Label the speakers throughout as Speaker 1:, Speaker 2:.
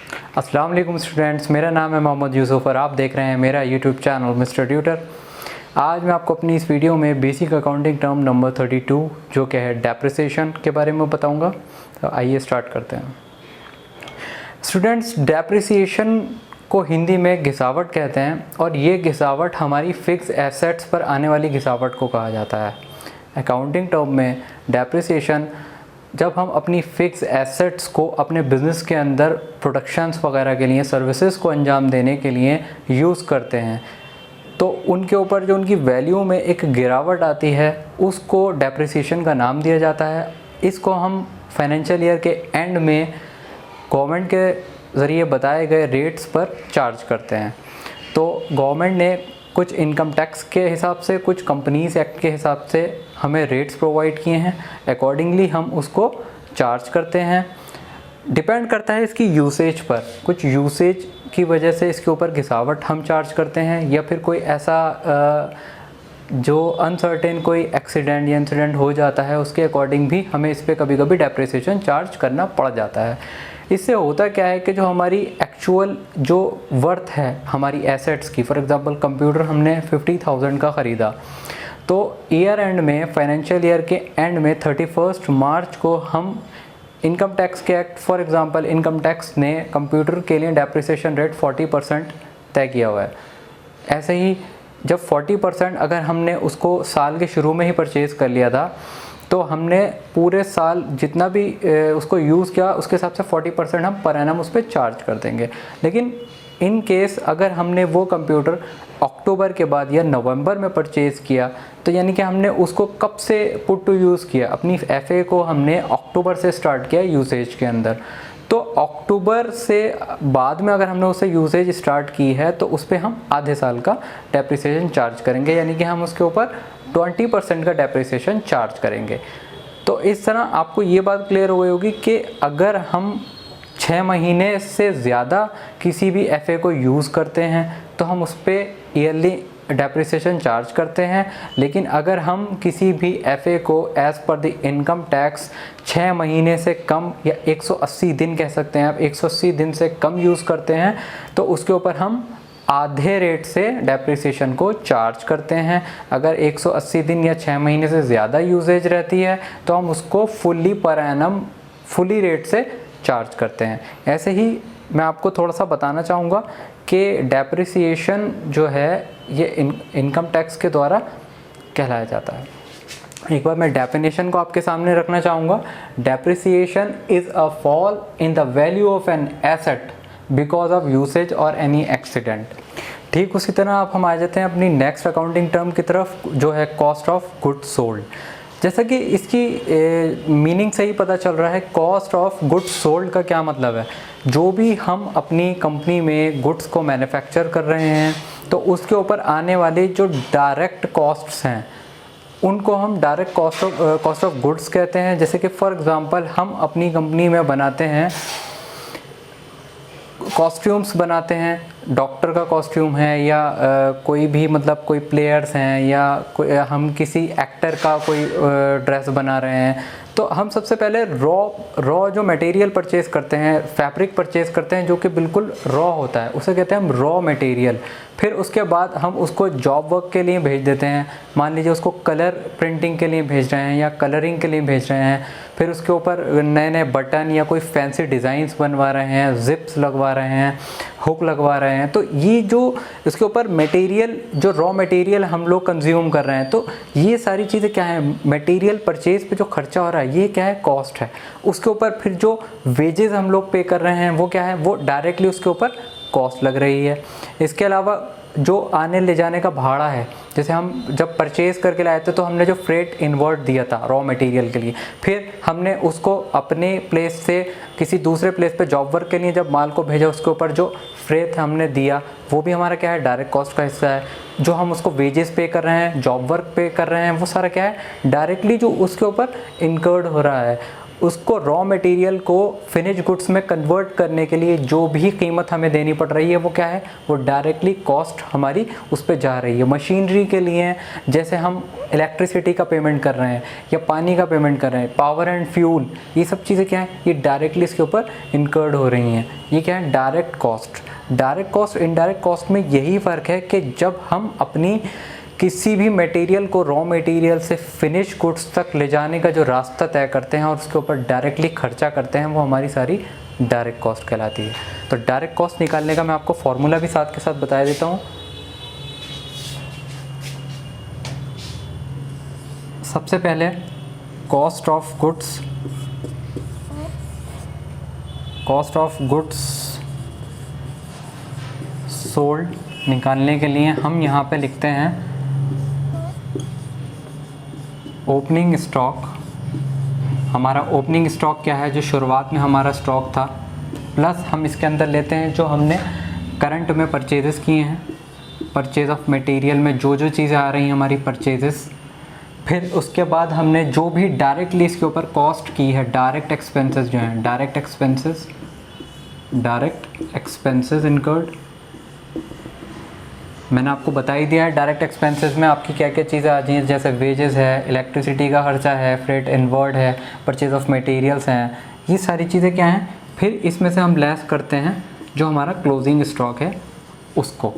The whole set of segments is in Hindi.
Speaker 1: अस्सलाम वालेकुम स्टूडेंट्स, मेरा नाम है मोहम्मद यूसुफ और आप देख रहे हैं मेरा यूट्यूब चैनल मिस्टर ट्यूटर। आज मैं आपको अपनी इस वीडियो में बेसिक अकाउंटिंग टर्म नंबर 32 जो कि है डेप्रिसिएशन के बारे में बताऊंगा। तो आइए स्टार्ट करते हैं। स्टूडेंट्स, डेप्रिसिएशन को हिंदी में घिसावट कहते हैं और ये घिसावट हमारी फिक्स एसेट्स पर आने वाली घिसावट को कहा जाता है। अकाउंटिंग टर्म में डेप्रिसिएशन जब हम अपनी फ़िक्स एसेट्स को अपने बिज़नेस के अंदर प्रोडक्शंस वगैरह के लिए, सर्विसेज को अंजाम देने के लिए यूज़ करते हैं तो उनके ऊपर जो उनकी वैल्यू में एक गिरावट आती है उसको डेप्रिसिएशन का नाम दिया जाता है। इसको हम फाइनेंशियल ईयर के एंड में गवर्नमेंट के ज़रिए बताए गए रेट्स पर चार्ज करते हैं। तो गवर्नमेंट ने कुछ इनकम टैक्स के हिसाब से, कुछ कंपनीज एक्ट के हिसाब से हमें रेट्स प्रोवाइड किए हैं, अकॉर्डिंगली हम उसको चार्ज करते हैं। डिपेंड करता है इसकी यूसेज पर, कुछ यूसेज की वजह से इसके ऊपर घिसावट हम चार्ज करते हैं या फिर कोई ऐसा जो अनसर्टेन कोई एक्सीडेंट या इंसिडेंट हो जाता है उसके अकॉर्डिंग भी हमें इस पर कभी कभी डेप्रिसिएशन चार्ज करना पड़ जाता है। इससे होता क्या है कि जो हमारी एक्चुअल जो वर्थ है हमारी एसेट्स की, फॉर एग्जांपल कंप्यूटर हमने 50,000 का ख़रीदा तो ईयर एंड में, फाइनेंशियल ईयर के एंड में 31 मार्च को हम इनकम टैक्स के act, for example income tax ने कंप्यूटर के लिए डेप्रिसिएशन रेट 40% तय किया हुआ है। ऐसे ही जब 40% अगर हमने उसको साल के शुरू में ही परचेज़ कर लिया था तो हमने पूरे साल जितना भी उसको यूज़ किया उसके हिसाब से 40% हम पर एनम उस पर चार्ज कर देंगे। लेकिन इन केस अगर हमने वो कंप्यूटर अक्टूबर के बाद या नवंबर में परचेज़ किया तो यानी कि हमने उसको कब से पुट टू यूज़ किया, अपनी एफए को हमने अक्टूबर से स्टार्ट किया यूसेज के अंदर, तो अक्टूबर से बाद में अगर हमने उससे यूसेज स्टार्ट की है तो उस पर हम आधे साल का डेप्रिसिएशन चार्ज करेंगे, यानी कि हम उसके ऊपर 20% का डेप्रिसिएशन चार्ज करेंगे। तो इस तरह आपको ये बात क्लियर हो गई होगी कि अगर हम 6 महीने से ज़्यादा किसी भी एफए को यूज़ करते हैं तो हम उस पर ईयरली डेप्रिसिएशन चार्ज करते हैं। लेकिन अगर हम किसी भी एफए को as per the income tax 6 महीने से कम या 180 दिन कह सकते हैं आप, 180 दिन से कम यूज़ करते हैं तो उसके ऊपर हम आधे रेट से डेप्रिसिएशन को चार्ज करते हैं। अगर 180 दिन या 6 महीने से ज़्यादा यूजेज रहती है तो हम उसको fully per annum fully rate से चार्ज करते हैं। ऐसे ही मैं आपको थोड़ा सा बताना चाहूँगा कि डेप्रिसिएशन जो है ये इनकम टैक्स के द्वारा कहलाया जाता है। एक बार मैं डेफिनेशन को आपके सामने रखना चाहूँगा। Depreciation is a fall in the value of an asset because of usage और एनी एक्सीडेंट। ठीक उसी तरह आप हम आ जाते हैं अपनी नेक्स्ट अकाउंटिंग टर्म की तरफ जो है कॉस्ट ऑफ गुड्स सोल्ड। जैसा कि इसकी मीनिंग से ही पता चल रहा है, कॉस्ट ऑफ गुड्स सोल्ड का क्या मतलब है। जो भी हम अपनी कंपनी में गुड्स को मैन्युफैक्चर कर रहे हैं तो उसके ऊपर आने वाले जो डायरेक्ट कॉस्ट्स हैं उनको हम डायरेक्ट कॉस्ट ऑफ गुड्स कहते हैं। जैसे कि फॉर एग्ज़ाम्पल हम अपनी कंपनी में बनाते हैं, कॉस्ट्यूम्स बनाते हैं, डॉक्टर का कॉस्ट्यूम है या कोई भी मतलब कोई प्लेयर्स हैं या हम किसी एक्टर का कोई ड्रेस बना रहे हैं तो हम सबसे पहले रॉ जो मटेरियल परचेज़ करते हैं, फैब्रिक परचेज़ करते हैं जो कि बिल्कुल रॉ होता है, उसे कहते हैं हम रॉ मटेरियल। फिर उसके बाद हम उसको जॉब वर्क के लिए भेज देते हैं। मान लीजिए उसको कलर प्रिंटिंग के लिए भेज रहे हैं या कलरिंग के लिए भेज रहे हैं, फिर उसके ऊपर नए नए बटन या कोई फैंसी डिज़ाइंस बनवा रहे हैं, जिप्स लगवा रहे हैं, हुक लगवा रहे हैं। तो ये जो इसके ऊपर मटेरियल, जो रॉ मटेरियल हम लोग कंज्यूम कर रहे हैं, तो ये सारी चीज़ें क्या है, मटेरियल परचेज पे जो खर्चा हो रहा है ये क्या है, कॉस्ट है। उसके ऊपर फिर जो वेजेस हम लोग पे कर रहे हैं वो क्या है, वो डायरेक्टली उसके ऊपर कॉस्ट लग रही है। इसके अलावा जो आने ले जाने का भाड़ा है, जैसे हम जब परचेज़ करके लाए थे तो हमने जो फ्रेट इनवर्ट दिया था रॉ मटेरियल के लिए, फिर हमने उसको अपने प्लेस से किसी दूसरे प्लेस पे जॉब वर्क के लिए जब माल को भेजा उसके ऊपर जो फ्रेट हमने दिया वो भी हमारा क्या है, डायरेक्ट कॉस्ट का हिस्सा है। जो हम उसको वेजेस पे कर रहे हैं, जॉब वर्क पे कर रहे हैं, वो सारा क्या है, डायरेक्टली जो उसके ऊपर इनकर्ड हो रहा है। उसको रॉ मटेरियल को फिनिश गुड्स में कन्वर्ट करने के लिए जो भी कीमत हमें देनी पड़ रही है वो क्या है, वो डायरेक्टली कॉस्ट हमारी उस पर जा रही है। मशीनरी के लिए जैसे हम इलेक्ट्रिसिटी का पेमेंट कर रहे हैं या पानी का पेमेंट कर रहे हैं, पावर एंड फ्यूल, ये सब चीज़ें क्या है, ये डायरेक्टली इसके ऊपर इनकर्ड हो रही हैं। ये क्या है, direct cost. Direct cost indirect cost में यही फ़र्क है कि जब हम अपनी किसी भी मटेरियल को रॉ मटेरियल से फिनिश गुड्स तक ले जाने का जो रास्ता तय करते हैं और उसके ऊपर डायरेक्टली खर्चा करते हैं, वो हमारी सारी डायरेक्ट कॉस्ट कहलाती है। तो डायरेक्ट कॉस्ट निकालने का मैं आपको फॉर्मूला भी साथ के साथ बता देता हूँ। सबसे पहले कॉस्ट ऑफ गुड्स सोल्ड निकालने के लिए हम यहाँ पे लिखते हैं ओपनिंग स्टॉक। हमारा ओपनिंग स्टॉक क्या है, जो शुरुआत में हमारा स्टॉक था, प्लस हम इसके अंदर लेते हैं जो हमने करंट में परचेजेस किए हैं, परचेज ऑफ मटेरियल में जो जो चीज़ें आ रही हैं हमारी परचेजेस। फिर उसके बाद हमने जो भी डायरेक्टली इसके ऊपर कॉस्ट की है, डायरेक्ट एक्सपेंसेस जो हैं, डायरेक्ट एक्सपेंसेस इनकर्ड। मैंने आपको बता ही दिया है डायरेक्ट एक्सपेंसेस में आपकी क्या क्या चीज़ें आ जाएंगी, जैसे वेजेस है, इलेक्ट्रिसिटी का खर्चा है, फ्रेट इनवर्ड है, परचेज ऑफ मटेरियल्स हैं, ये सारी चीज़ें क्या हैं। फिर इसमें से हम लेस करते हैं जो हमारा क्लोजिंग स्टॉक है उसको।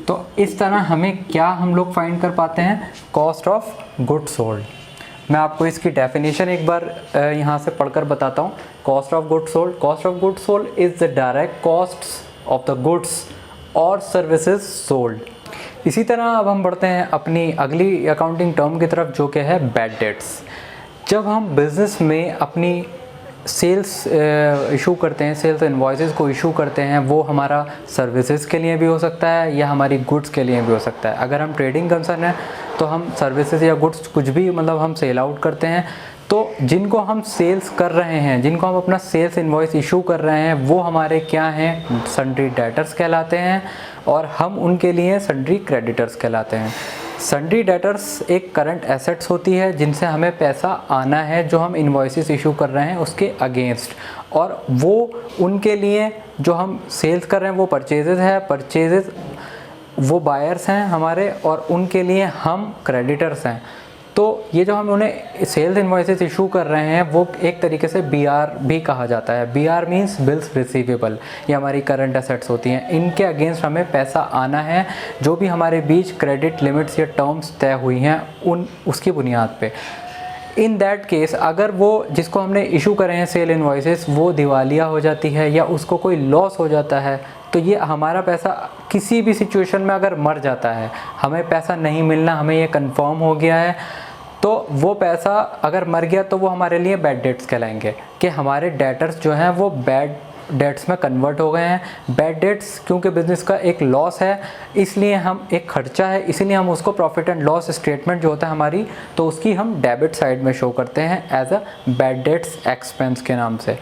Speaker 1: तो इस तरह हमें क्या हम लोग फाइंड कर पाते हैं, कॉस्ट ऑफ गुड्स सोल्ड। मैं आपको इसकी डेफिनेशन एक बार यहाँ से पढ़कर बताता हूँ। Cost of goods sold is the direct costs of the goods और सर्विसेज सोल्ड। इसी तरह अब हम बढ़ते हैं अपनी अगली अकाउंटिंग टर्म की तरफ, जो कि है बैड डेट्स। जब हम बिज़नेस में अपनी सेल्स इशू करते हैं, सेल्स इनवॉइसेस को इशू करते हैं, वो हमारा सर्विसेज के लिए भी हो सकता है या हमारी गुड्स के लिए भी हो सकता है। अगर हम ट्रेडिंग कंसर्न है तो हम सर्विसेज या गुड्स कुछ भी मतलब हम सेल आउट करते हैं, तो जिनको हम सेल्स कर रहे हैं, जिनको हम अपना सेल्स इनवॉइस इशू कर रहे हैं, वो हमारे क्या हैं, सन्ड्री डेटर्स कहलाते हैं, और हम उनके लिए सन्ड्री क्रेडिटर्स कहलाते हैं। सन्ड्री डेटर्स एक करंट एसेट्स होती है जिनसे हमें पैसा आना है, जो हम इनवॉइसेस इशू कर रहे हैं उसके अगेंस्ट, और वो उनके लिए जो हम सेल्स कर रहे हैं वो परचेजेस है, परचेजेस वो बायर्स हैं हमारे, और उनके लिए हम क्रेडिटर्स हैं। तो ये जो हम उन्हें सेल्स इनवॉइसेस इशू कर रहे हैं वो एक तरीके से बीआर भी कहा जाता है। बीआर मींस बिल्स रिसीवेबल, ये हमारी करंट एसेट्स होती हैं, इनके अगेंस्ट हमें पैसा आना है, जो भी हमारे बीच क्रेडिट लिमिट्स या टर्म्स तय हुई हैं उसकी बुनियाद पे। इन दैट केस अगर वो जिसको हमने इशू करे हैं सेल इनवॉइसेस वो दिवालिया हो जाती है या उसको कोई लॉस हो जाता है, तो ये हमारा पैसा किसी भी सिचुएशन में अगर मर जाता है, हमें पैसा नहीं मिलना, हमें ये कंफर्म हो गया है, तो वो पैसा अगर मर गया तो वो हमारे लिए बैड डेट्स कहलाएंगे कि हमारे डेटर्स जो हैं वो बैड डेट्स में कन्वर्ट हो गए हैं। बैड डेट्स क्योंकि बिज़नेस का एक लॉस है, इसलिए हम एक खर्चा है, इसीलिए हम उसको प्रॉफिट एंड लॉस स्टेटमेंट जो होता है हमारी, तो उसकी हम डेबिट साइड में शो करते हैं as a bad debts expense के नाम से।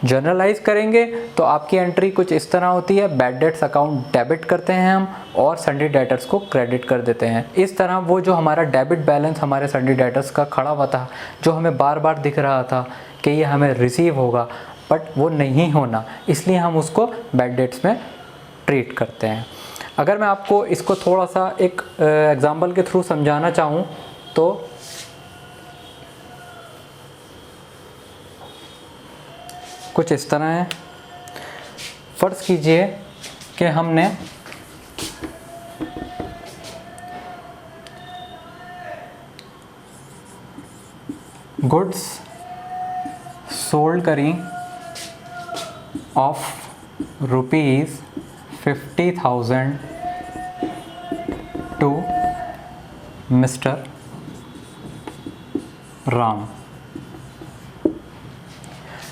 Speaker 1: जनरलाइज करेंगे तो आपकी एंट्री कुछ इस तरह होती है, बैड डेट्स अकाउंट डेबिट करते हैं हम और सन्ड्री डेटर्स को क्रेडिट कर देते हैं। इस तरह वो जो हमारा डेबिट बैलेंस हमारे सन्ड्री डेटर्स का खड़ा हुआ था, जो हमें बार बार दिख रहा था कि ये हमें रिसीव होगा, बट वो नहीं होना, इसलिए हम उसको बैड डेट्स में ट्रीट करते हैं। अगर मैं आपको इसको थोड़ा सा एक एग्जाम्पल के थ्रू समझाना चाहूँ तो कुछ इस तरह है। फ़र्ज़ कीजिए कि हमने गुड्स सोल्ड करी ऑफ ₹50,000 टू मिस्टर राम।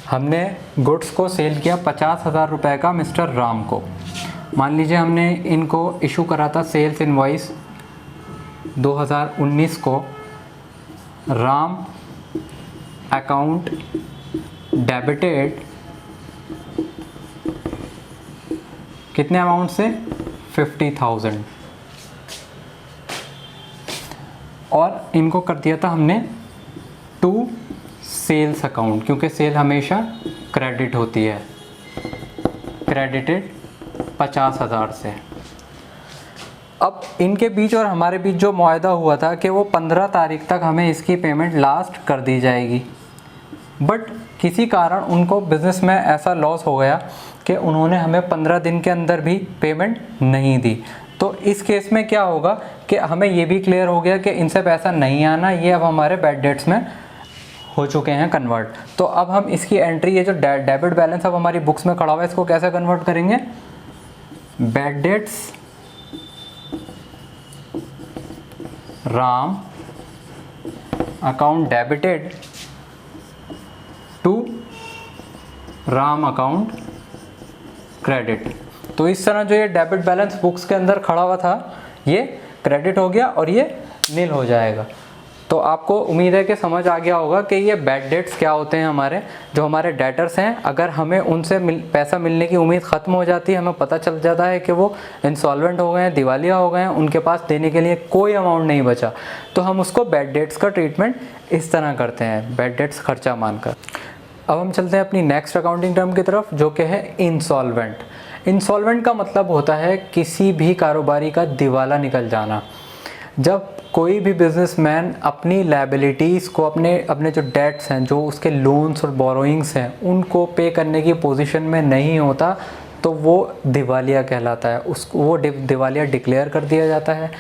Speaker 1: हमने गुड्स को सेल किया 50,000 रुपये का मिस्टर राम को। मान लीजिए हमने इनको इशू करा था सेल्स इनवॉइस 2019 को। राम अकाउंट डेबिटेड कितने अमाउंट से, 50,000, और इनको कर दिया था हमने टू सेल्स अकाउंट, क्योंकि सेल हमेशा क्रेडिट होती है, क्रेडिटेड 50,000 से। अब इनके बीच और हमारे बीच जो मुआहदा हुआ था कि वो 15 तारीख तक हमें इसकी पेमेंट लास्ट कर दी जाएगी, बट किसी कारण उनको बिज़नेस में ऐसा लॉस हो गया कि उन्होंने हमें 15 दिन के अंदर भी पेमेंट नहीं दी। तो इस केस में क्या होगा कि हमें ये भी क्लियर हो गया कि इनसे पैसा नहीं आना, ये अब हमारे बैड डेट्स में हो चुके हैं कन्वर्ट। तो अब हम इसकी एंट्री, ये जो डेबिट बैलेंस अब हमारी बुक्स में खड़ा हुआ है, इसको कैसे कन्वर्ट करेंगे? Bad debts Ram account debited to Ram account credit. तो इस तरह जो ये डेबिट बैलेंस बुक्स के अंदर खड़ा हुआ था ये क्रेडिट हो गया और ये नील हो जाएगा। तो आपको उम्मीद है कि समझ आ गया होगा कि ये बैड डेट्स क्या होते हैं। हमारे जो हमारे डेटर्स हैं, अगर हमें उनसे पैसा मिलने की उम्मीद ख़त्म हो जाती है, हमें पता चल जाता है कि वो इंसॉल्वेंट हो गए हैं, दिवालिया हो गए हैं, उनके पास देने के लिए कोई अमाउंट नहीं बचा, तो हम उसको बैड डेट्स का ट्रीटमेंट इस तरह करते हैं, बैड डेट्स खर्चा मानकर। अब हम चलते हैं अपनी नेक्स्ट अकाउंटिंग टर्म की तरफ, जो कि है इंसॉल्वेंट। इंसॉल्वेंट का मतलब होता है किसी भी कारोबारी का दिवाला निकल जाना। जब कोई भी बिजनेसमैन अपनी लायबिलिटीज़ को, अपने जो डेट्स हैं, जो उसके लोन्स और बोरोइंग्स हैं, उनको पे करने की पोजीशन में नहीं होता, तो वो दिवालिया कहलाता है। उसको वो दिवालिया डिक्लेयर कर दिया जाता है।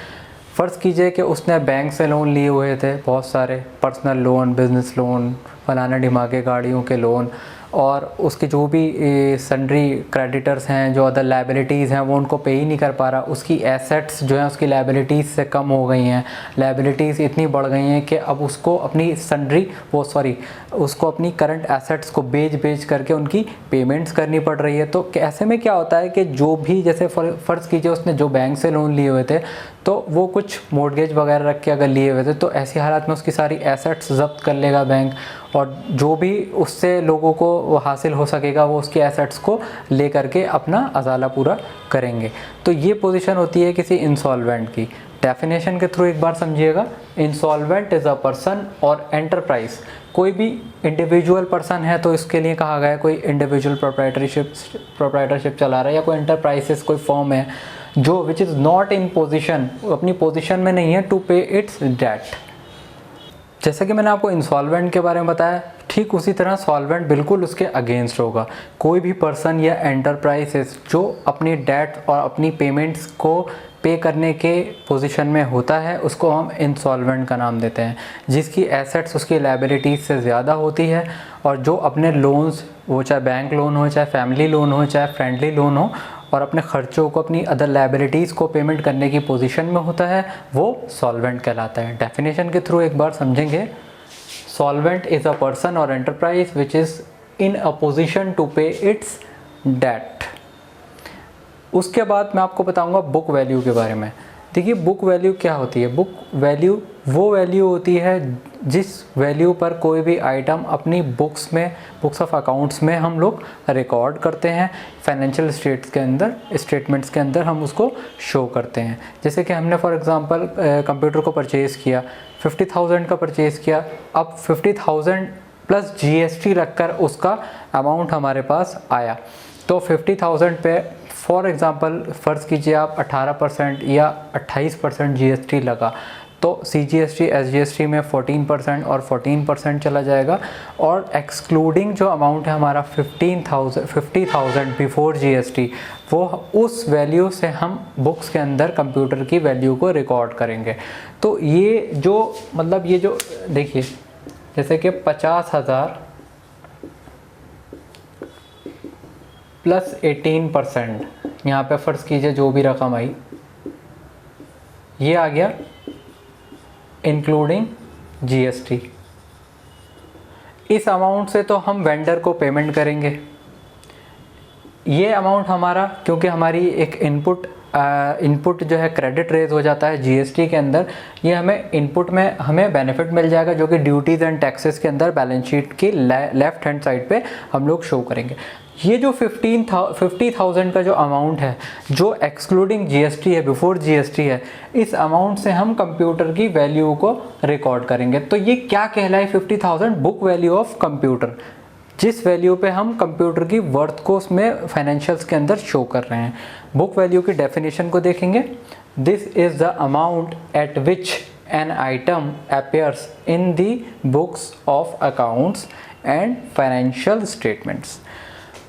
Speaker 1: फ़र्ज़ कीजिए कि उसने बैंक से लोन लिए हुए थे, बहुत सारे पर्सनल लोन, बिज़नेस लोन, फलाने ढिमाके गाड़ियों के लोन, और उसके जो भी सन्ड्री क्रेडिटर्स हैं, जो अदर लायबिलिटीज़ हैं, वो उनको पे ही नहीं कर पा रहा। उसकी एसेट्स जो हैं उसकी लायबिलिटीज़ से कम हो गई हैं, लायबिलिटीज़ इतनी बढ़ गई हैं कि अब उसको अपनी उसको अपनी करंट एसेट्स को बेच करके उनकी पेमेंट्स करनी पड़ रही है। तो ऐसे में क्या होता है कि जो भी, जैसे फ़र्ज़ कीजिए उसने जो बैंक से लोन लिए हुए थे, तो वो कुछ मॉर्गेज वगैरह रख के अगर लिए हुए थे, तो ऐसी हालत में उसकी सारी एसेट्स जब्त कर लेगा बैंक, और जो भी उससे लोगों को हासिल हो सकेगा वो उसकी एसेट्स को ले करके अपना अज़ाला पूरा करेंगे। तो ये पोजीशन होती है किसी इंसॉल्वेंट की। डेफिनेशन के थ्रू एक बार समझिएगा। इंसॉल्वेंट इज़ अ पर्सन और एंटरप्राइज। कोई भी इंडिविजुअल पर्सन है तो इसके लिए कहा गया है कोई इंडिविजुअल प्रोप्राइटरशिप चला रहा है, या कोई एंटरप्राइजेस, कोई फर्म है जो which is not in position, अपनी पोजीशन में नहीं है टू पे इट्स डेट। जैसा कि मैंने आपको इंसॉल्वेंट के बारे में बताया, ठीक उसी तरह सॉल्वेंट बिल्कुल उसके अगेंस्ट होगा। कोई भी पर्सन या एंटरप्राइजेस जो अपनी डेट और अपनी पेमेंट्स को पे करने के पोजीशन में होता है, उसको हम इंसॉल्वेंट का नाम देते हैं। जिसकी एसेट्स उसकी लायबिलिटीज़ से ज़्यादा होती है, और जो अपने लोन्स, वो चाहे बैंक लोन हो, चाहे फैमिली लोन हो, चाहे फ्रेंडली लोन हो, और अपने ख़र्चों को, अपनी अदर लायबिलिटीज़ को पेमेंट करने की पोजीशन में होता है, वो सॉल्वेंट कहलाता है। डेफिनेशन के थ्रू एक बार समझेंगे। सॉल्वेंट इज़ अ पर्सन और enterprise which is in a position to pay its debt. उसके बाद मैं आपको बताऊंगा बुक वैल्यू के बारे में। देखिए, बुक वैल्यू क्या होती है? बुक वैल्यू वो वैल्यू होती है जिस वैल्यू पर कोई भी आइटम अपनी बुक्स ऑफ अकाउंट्स में हम लोग रिकॉर्ड करते हैं, फाइनेंशियल स्टेटमेंट्स के अंदर हम उसको शो करते हैं। जैसे कि हमने फॉर एग्जांपल कंप्यूटर को परचेज़ किया, 50,000 का परचेज़ किया। अब 50,000 प्लस GST रखकर उसका अमाउंट हमारे पास आया। तो 50,000 पे फॉर एग्ज़ाम्पल फ़र्ज़ कीजिए आप 18% या 28% GST लगा, तो CGST SGST में 14% और 14% चला जाएगा। और एक्सक्लूडिंग जो अमाउंट है हमारा 50,000 बिफोर GST, वो उस वैल्यू से हम बुक्स के अंदर कंप्यूटर की वैल्यू को रिकॉर्ड करेंगे। तो ये जो देखिए, जैसे कि 50,000 प्लस 18%, यहाँ पे फ़र्ज़ कीजिए जो भी रकम आई, ये आ गया इंक्लूडिंग GST। इस अमाउंट से तो हम वेंडर को पेमेंट करेंगे। ये अमाउंट हमारा, क्योंकि हमारी एक इनपुट जो है क्रेडिट रेज हो जाता है GST के अंदर, ये हमें इनपुट में हमें बेनिफिट मिल जाएगा, जो कि ड्यूटीज़ एंड टैक्सेस के अंदर बैलेंस शीट की लेफ़्ट हैंड साइड पे हम लोग शो करेंगे। ये जो 50,000 का जो अमाउंट है, जो एक्सक्लूडिंग जीएसटी है, बिफोर जीएसटी है, इस अमाउंट से हम कंप्यूटर की वैल्यू को रिकॉर्ड करेंगे। तो ये क्या कहलाए 50,000? बुक वैल्यू ऑफ कंप्यूटर, जिस वैल्यू पे हम कंप्यूटर की वर्थ को उसमें फाइनेंशियल्स के अंदर शो कर रहे हैं। बुक वैल्यू की डेफिनेशन को देखेंगे। This is the amount at which an item appears in the books of accounts and financial statements.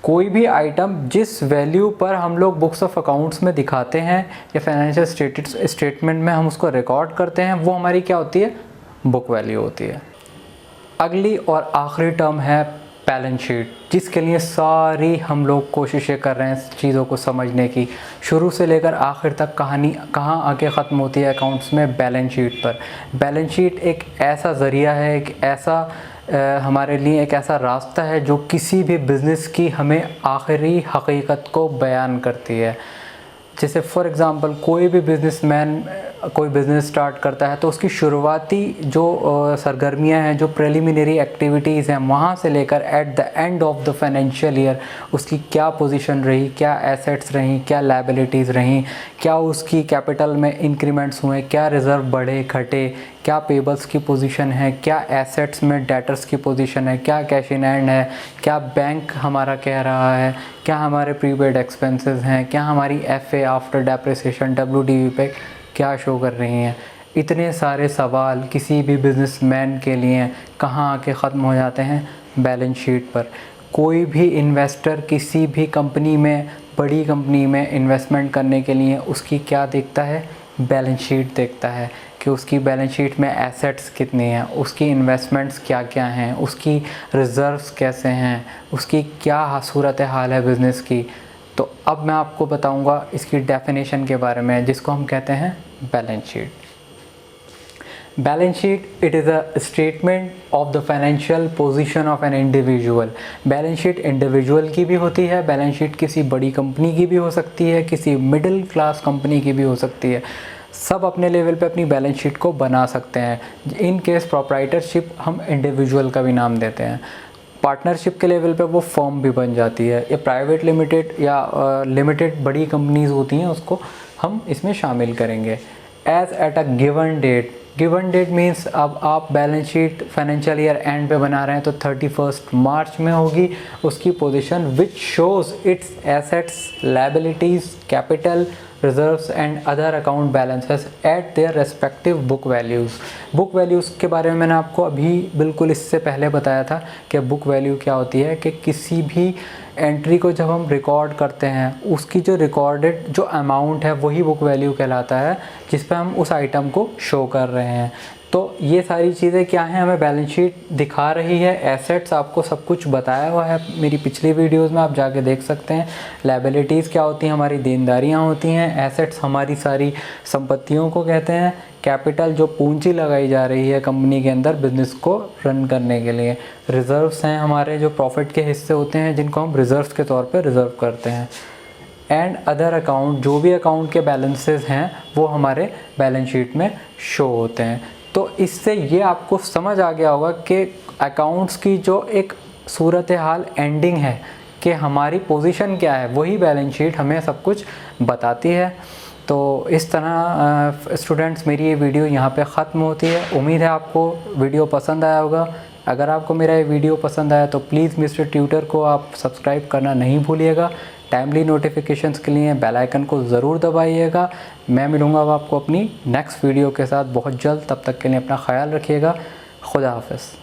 Speaker 1: कोई भी आइटम जिस वैल्यू पर हम लोग बुक्स ऑफ अकाउंट्स में दिखाते हैं या फाइनेंशियल स्टेटमेंट में हम उसको रिकॉर्ड करते हैं, वो हमारी क्या होती है? बुक वैल्यू होती है। अगली और आखिरी टर्म है बैलेंस शीट, जिसके लिए सारी हम लोग कोशिशें कर रहे हैं चीज़ों को समझने की। शुरू से लेकर आखिर तक कहानी कहाँ आके ख़त्म होती है? अकाउंट्स में बैलेंस शीट पर। बैलेंस शीट एक ऐसा ज़रिया है, एक ऐसा हमारे लिए एक ऐसा रास्ता है जो किसी भी बिज़नेस की हमें आखिरी हकीकत को बयान करती है। जैसे फॉर एग्ज़ाम्पल कोई भी बिज़नेसमैन कोई बिज़नेस स्टार्ट करता है तो उसकी शुरुआती जो सरगर्मियाँ हैं, जो प्रिलिमिनरी एक्टिविटीज़ हैं, वहाँ से लेकर at the end of the financial year उसकी क्या पोजीशन रही, क्या एसेट्स रहीं, क्या लायबिलिटीज़ रहीं, क्या उसकी कैपिटल में इंक्रीमेंट्स हुए, क्या रिज़र्व बढ़े घटे, क्या पेबल्स की पोजीशन है, क्या एसेट्स में डेटर्स की पोजीशन है, क्या कैश इन हैंड है, क्या बैंक हमारा कह रहा है, क्या हमारे प्रीपेड एक्सपेंसेस हैं, क्या हमारी एफए आफ्टर डेप्रिसिएशन डब्ल्यूडीवी पे क्या शो कर रही हैं। इतने सारे सवाल किसी भी बिजनेसमैन के लिए कहाँ आके ख़त्म हो जाते हैं? बैलेंस शीट पर। कोई भी इन्वेस्टर किसी भी कंपनी में, बड़ी कंपनी में इन्वेस्टमेंट करने के लिए उसकी क्या देखता है? बैलेंस शीट देखता है कि उसकी बैलेंस शीट में एसेट्स कितनी हैं, उसकी इन्वेस्टमेंट्स क्या क्या हैं, उसकी रिज़र्व्स कैसे हैं, उसकी क्या सूरत हाल है बिज़नेस की। तो अब मैं आपको बताऊंगा इसकी डेफिनेशन के बारे में, जिसको हम कहते हैं balance sheet. Balance sheet it is a statement of the financial position of an individual. Balance sheet individual की भी होती है, बैलेंस शीट किसी बड़ी कंपनी की भी हो सकती है, किसी मिडिल क्लास कंपनी की भी हो सकती है। सब अपने लेवल पे अपनी बैलेंस शीट को बना सकते हैं। इन केस प्रोप्राइटरशिप हम इंडिविजुअल का भी नाम देते हैं। पार्टनरशिप के लेवल पे वो फर्म भी बन जाती है, या प्राइवेट लिमिटेड या लिमिटेड बड़ी कंपनीज होती हैं, उसको हम इसमें शामिल करेंगे। As at a given date, given date means अब आप balance sheet financial year end पे बना रहे हैं तो 31 मार्च में होगी उसकी position which shows its assets, liabilities, capital, reserves and other account balances eight their respective book values. Book values के बारे में मैंने आपको अभी बिल्कुल इससे पहले बताया था कि बुक वैल्यू क्या होती है, कि किसी भी एंट्री को जब हम रिकॉर्ड करते हैं उसकी जो रिकॉर्डेड जो अमाउंट है वही बुक वैल्यू कहलाता है, जिस पे हम उस आइटम को शो कर रहे हैं। तो ये सारी चीज़ें क्या हैं, हमें बैलेंस शीट दिखा रही है। एसेट्स आपको सब कुछ बताया हुआ है मेरी पिछली वीडियोस में, आप जाके देख सकते हैं। लायबिलिटीज़ क्या होती हैं, हमारी देनदारियां होती हैं। एसेट्स हमारी सारी संपत्तियों को कहते हैं। कैपिटल जो पूंजी लगाई जा रही है कंपनी के अंदर बिजनेस को रन करने के लिए। रिज़र्व्स हैं हमारे जो प्रॉफिट के हिस्से होते हैं, जिनको हम रिज़र्व्स के तौर पर रिज़र्व करते हैं। एंड अदर अकाउंट, जो भी अकाउंट के बैलेंसेस हैं वो हमारे बैलेंस शीट में शो होते हैं। तो इससे ये आपको समझ आ गया होगा कि अकाउंट्स की जो एक सूरत हाल एंडिंग है कि हमारी पोजीशन क्या है, वही बैलेंस शीट हमें सब कुछ बताती है। तो इस तरह स्टूडेंट्स मेरी ये वीडियो यहाँ पे ख़त्म होती है। उम्मीद है आपको वीडियो पसंद आया होगा। अगर आपको मेरा ये वीडियो पसंद आया तो प्लीज़ मिस्टर ट्यूटर को आप सब्सक्राइब करना नहीं भूलिएगा। टाइमली नोटिफिकेशंस के लिए बेल आइकन को ज़रूर दबाइएगा। मैं मिलूँगा आपको अपनी नेक्स्ट वीडियो के साथ बहुत जल्द। तब तक के लिए अपना ख्याल रखिएगा। खुदा हाफ़िज़।